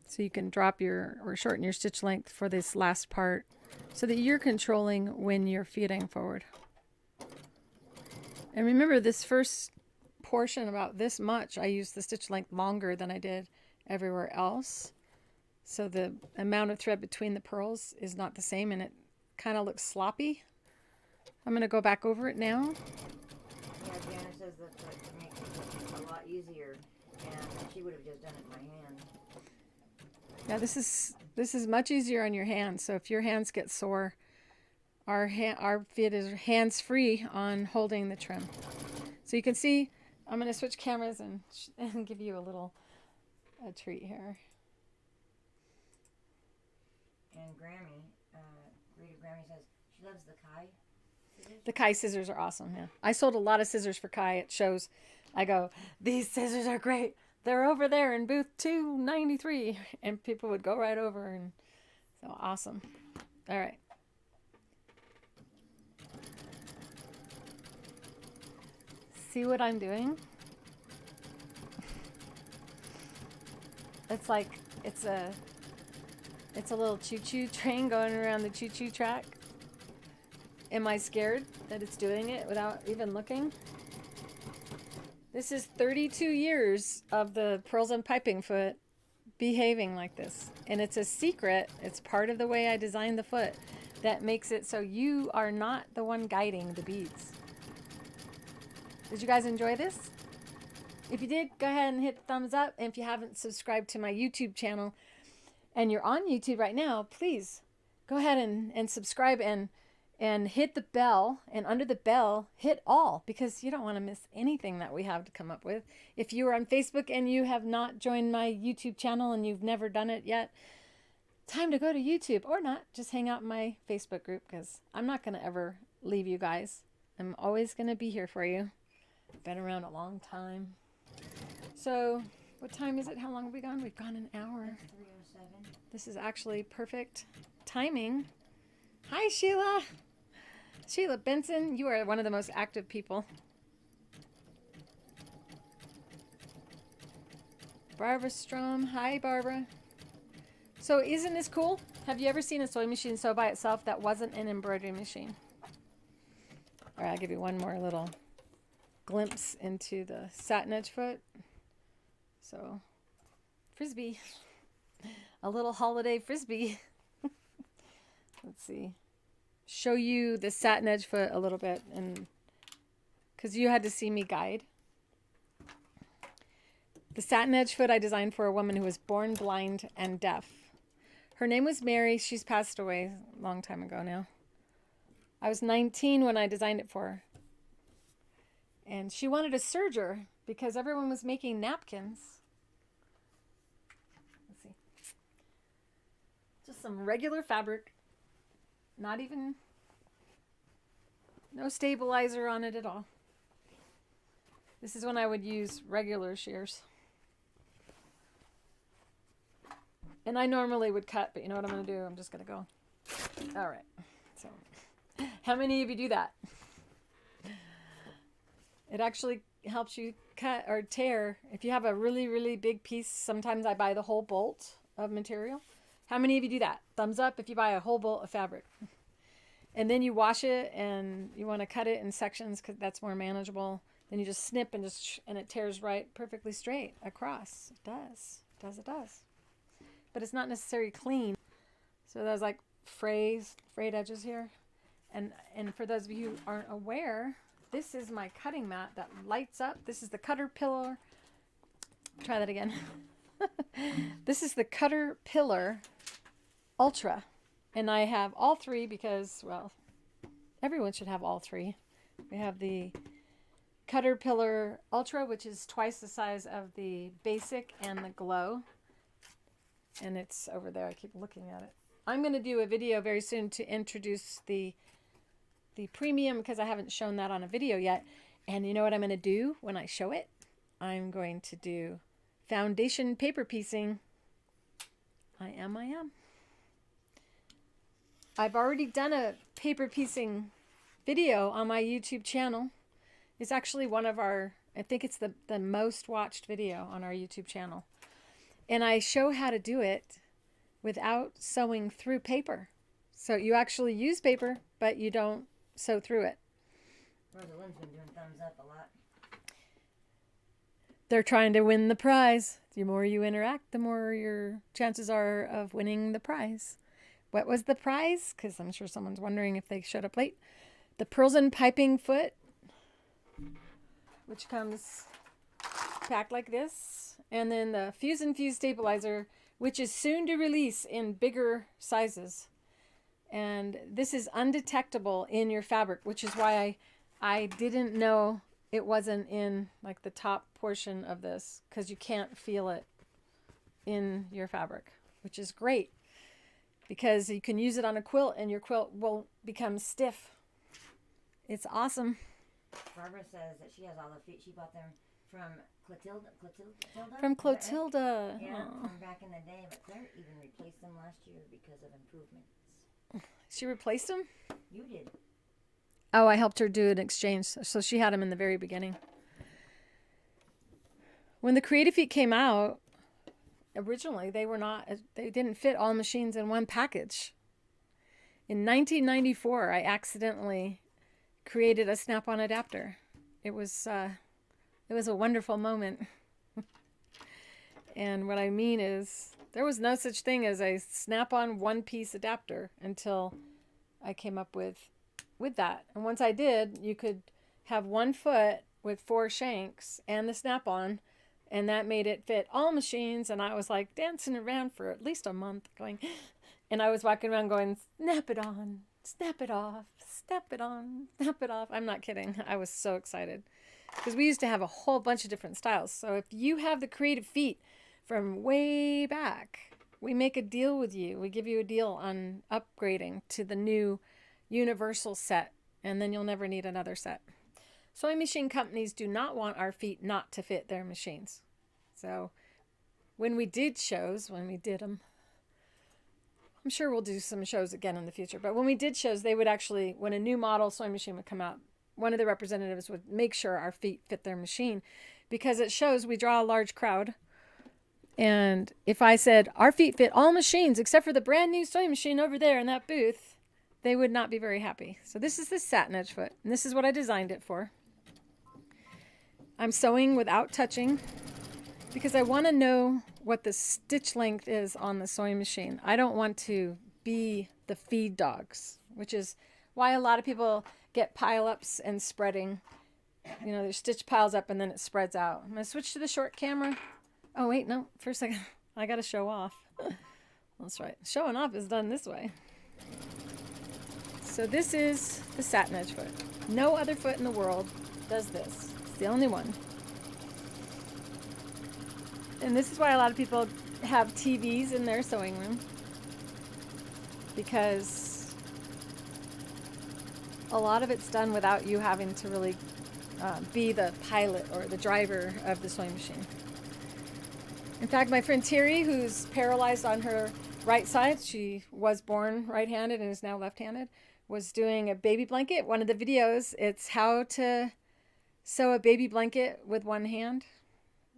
So you can drop your or shorten your stitch length for this last part so that you're controlling when you're feeding forward. And remember, this first portion, about this much, I used the stitch length longer than I did everywhere else. So the amount of thread between the purls is not the same and it kind of looks sloppy. I'm going to go back over it now. Yeah, Janice says that makes it a lot easier, and she would have just done it by hand. Yeah, this is much easier on your hands. So if your hands get sore, our feet is hands-free on holding the trim. So you can see, I'm going to switch cameras and give you a treat here. And Grammy, Rita Grammy says she loves the Kai scissors. The Kai scissors are awesome, yeah. I sold a lot of scissors for Kai at shows. I go, these scissors are great. They're over there in booth 293. And people would go right over, and so awesome. All right. See what I'm doing? It's like, it's a little choo-choo train going around the choo-choo track. Am I scared that it's doing it without even looking? This is 32 years of the Pearls and Piping Foot behaving like this. And it's a secret. It's part of the way I designed the foot that makes it so you are not the one guiding the beads. Did you guys enjoy this? If you did, go ahead and hit the thumbs up. And if you haven't subscribed to my YouTube channel and you're on YouTube right now, please go ahead and subscribe and hit the bell, and under the bell, hit all, because you don't want to miss anything that we have to come up with. If you are on Facebook and you have not joined my YouTube channel and you've never done it yet, time to go to YouTube, or not, just hang out in my Facebook group, because I'm not going to ever leave you guys. I'm always going to be here for you. Been around a long time. So, what time is it? How long have we gone? We've gone an hour. It's 3:07. This is actually perfect timing. Hi, Sheila. Sheila Benson, you are one of the most active people. Barbara Strom. Hi, Barbara. So isn't this cool? Have you ever seen a sewing machine sew by itself that wasn't an embroidery machine? All right, I'll give you one more little glimpse into the Satinedge Foot. So, frisbee. A little holiday frisbee. Let's see. Show you the Satinedge Foot a little bit, and because you had to see me guide. The Satinedge Foot I designed for a woman who was born blind and deaf. Her name was Mary. She's passed away a long time ago now. I was 19 when I designed it for her. And she wanted a serger because everyone was making napkins. Let's see. Just some regular fabric. Not even, no stabilizer on it at all. This is when I would use regular shears. And I normally would cut, but you know what I'm going to do? I'm just going to go. All right. So, how many of you do that? It actually helps you cut or tear. If you have a really, really big piece, sometimes I buy the whole bolt of material. How many of you do that? Thumbs up if you buy a whole bolt of fabric. And then you wash it and you want to cut it in sections because that's more manageable. Then you just snip and and it tears right perfectly straight across. It does. It does. But it's not necessarily clean. So there's like frayed edges here. And for those of you who aren't aware, this is my cutting mat that lights up. This is the Caterpillar. Try that again. This is the Caterpillar Ultra. And I have all three because, well, everyone should have all three. We have the Caterpillar Ultra, which is twice the size of the Basic and the Glow. And it's over there. I keep looking at it. I'm going to do a video very soon to introduce the premium because I haven't shown that on a video yet. And you know what I'm going to do when I show it? I'm going to do foundation paper piecing. I am. I've already done a paper piecing video on my YouTube channel. It's actually one of our, I think it's the most watched video on our YouTube channel. And I show how to do it without sewing through paper. So you actually use paper, but you don't sew through it. Rosalind's been doing thumbs up a lot. They're trying to win the prize. The more you interact, the more your chances are of winning the prize. What was the prize? Because I'm sure someone's wondering if they showed up late. The Pearls and Piping Foot, which comes packed like this. And then the Fuse and Fuse Stabilizer, which is soon to release in bigger sizes. And this is undetectable in your fabric, which is why I didn't know it wasn't in like the top portion of this, because you can't feel it in your fabric, which is great because you can use it on a quilt and your quilt will become stiff. It's awesome. Barbara says that she has all the feet. She bought them from Clotilda? From Clotilda. Yeah, Aww. from back in the day. But Claire even replaced them last year because of improvements. She replaced them? You did. Oh, I helped her do an exchange. So she had them in the very beginning. When the Creative Feet came out, originally they didn't fit all machines in one package. In 1994, I accidentally created a snap-on adapter. It was a wonderful moment. And what I mean is there was no such thing as a snap-on one-piece adapter until I came up with that. And once I did, you could have one foot with 4 shanks and the snap-on, and that made it fit all machines. And I was like dancing around for at least a month going, and I was walking around going, snap it on, snap it off, snap it on, snap it off. I'm not kidding. I was so excited because we used to have a whole bunch of different styles. So if you have the Creative Feet from way back, we make a deal with you. We give you a deal on upgrading to the new universal set, and then you'll never need another set. Sewing machine companies do not want our feet not to fit their machines. So when we did them, I'm sure we'll do some shows again in the future, but when we did shows, they would actually, when a new model sewing machine would come out, one of the representatives would make sure our feet fit their machine, because it shows we draw a large crowd. And if I said our feet fit all machines except for the brand new sewing machine over there in that booth, they would not be very happy. So this is the Satinedge Foot, and this is what I designed it for. I'm sewing without touching because I want to know what the stitch length is on the sewing machine. I don't want to be the feed dogs, which is why a lot of people get pile-ups and spreading. You know, their stitch piles up and then it spreads out. I'm going to switch to the short camera. Oh, wait, no. For a second. I got to show off. That's right. Showing off is done this way. So this is the Satinedge Foot. No other foot in the world does this. It's the only one. And this is why a lot of people have TVs in their sewing room, because a lot of it's done without you having to really be the pilot or the driver of the sewing machine. In fact, my friend Terry, who's paralyzed on her right side, she was born right-handed and is now left-handed, was doing a baby blanket. One of the videos, it's how to sew a baby blanket with one hand.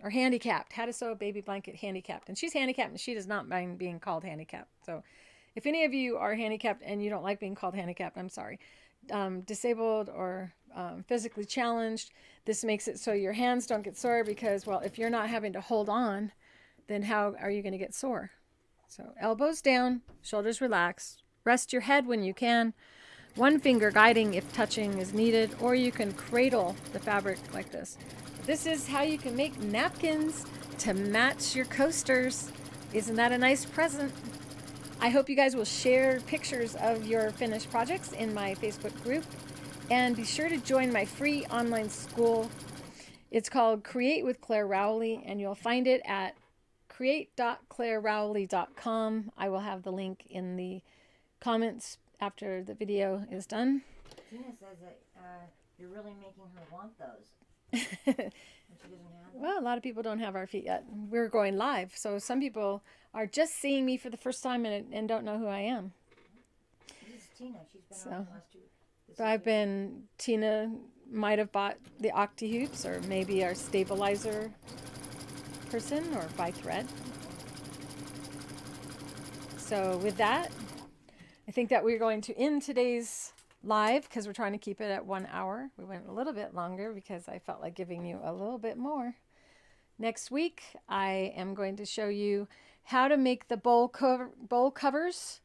or handicapped. How to sew a baby blanket handicapped. And she's handicapped and she does not mind being called handicapped. So if any of you are handicapped and you don't like being called handicapped, I'm sorry. Disabled or physically challenged, this makes it so your hands don't get sore because, well, if you're not having to hold on, then how are you going to get sore? So elbows down, shoulders relaxed. Rest your head when you can. One finger guiding if touching is needed, or you can cradle the fabric like this. This is how you can make napkins to match your coasters. Isn't that a nice present? I hope you guys will share pictures of your finished projects in my Facebook group. And be sure to join my free online school. It's called Create with Clare Rowley, and you'll find it at create.clarerowley.com. I will have the link in the comments after the video is done. Tina says that you're really making her want those. And she doesn't have them. Well, a lot of people don't have our feet yet. We're going live, so some people are just seeing me for the first time and don't know who I am. This is Tina. She's been So, on the last two. Tina might have bought the Octi hoops or maybe our stabilizer person or by thread. So with that, I think that we're going to end today's live because we're trying to keep it at 1 hour. We went a little bit longer because I felt like giving you a little bit more. Next week, I am going to show you how to make the bowl covers.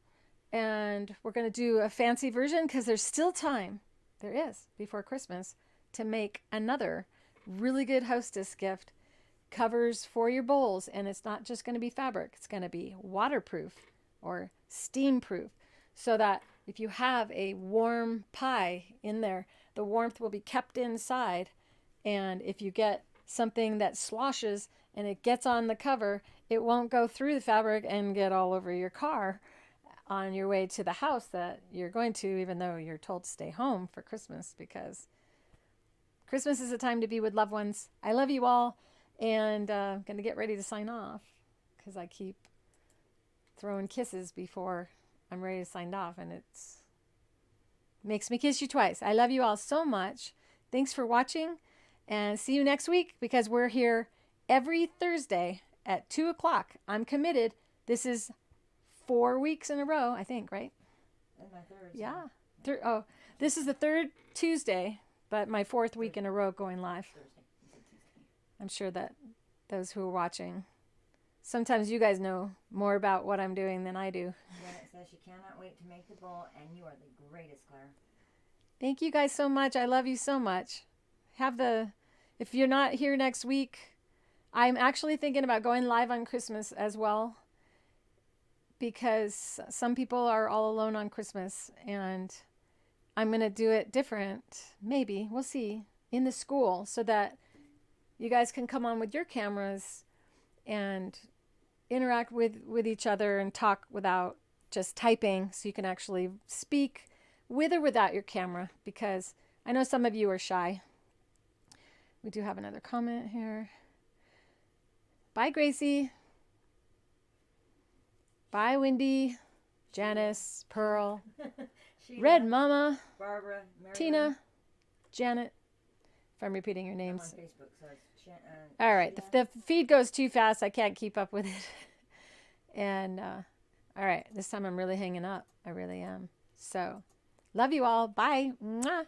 And we're going to do a fancy version because there's still time, there is, before Christmas, to make another really good Hostess gift. Covers for your bowls. And it's not just going to be fabric. It's going to be waterproof or steam proof. So that if you have a warm pie in there, the warmth will be kept inside. And if you get something that sloshes and it gets on the cover, it won't go through the fabric and get all over your car on your way to the house that you're going to, even though you're told to stay home for Christmas, because Christmas is a time to be with loved ones. I love you all, and I'm going to get ready to sign off because I keep throwing kisses before I'm ready to sign off, and it's makes me kiss you twice. I love you all so much. Thanks for watching, and see you next week because we're here every Thursday at 2 o'clock. I'm committed. This is 4 weeks in a row, I think, right? And my third. Yeah. This is the third Tuesday, but my fourth week in a row going live. Thursday. I'm sure that those who are watching, sometimes you guys know more about what I'm doing than I do. Janet says she cannot wait to make the bowl, and you are the greatest, Claire. Thank you guys so much. I love you so much. If you're not here next week, I'm actually thinking about going live on Christmas as well, because some people are all alone on Christmas, and I'm going to do it different. Maybe, we'll see, in the school so that you guys can come on with your cameras and interact with each other and talk without just typing, so you can actually speak with or without your camera, because I know some of you are shy. We do have another comment here. Bye, Gracie. Bye, Wendy, Janice, Pearl, Sheila, Red Mama, Barbara, Mary Tina, Lou. Janet, if I'm repeating your I'm on names. Facebook, so it's All right, Sheila. the feed goes too fast. I can't keep up with it. And, all right, this time I'm really hanging up. I really am. So, love you all. Bye. Mwah.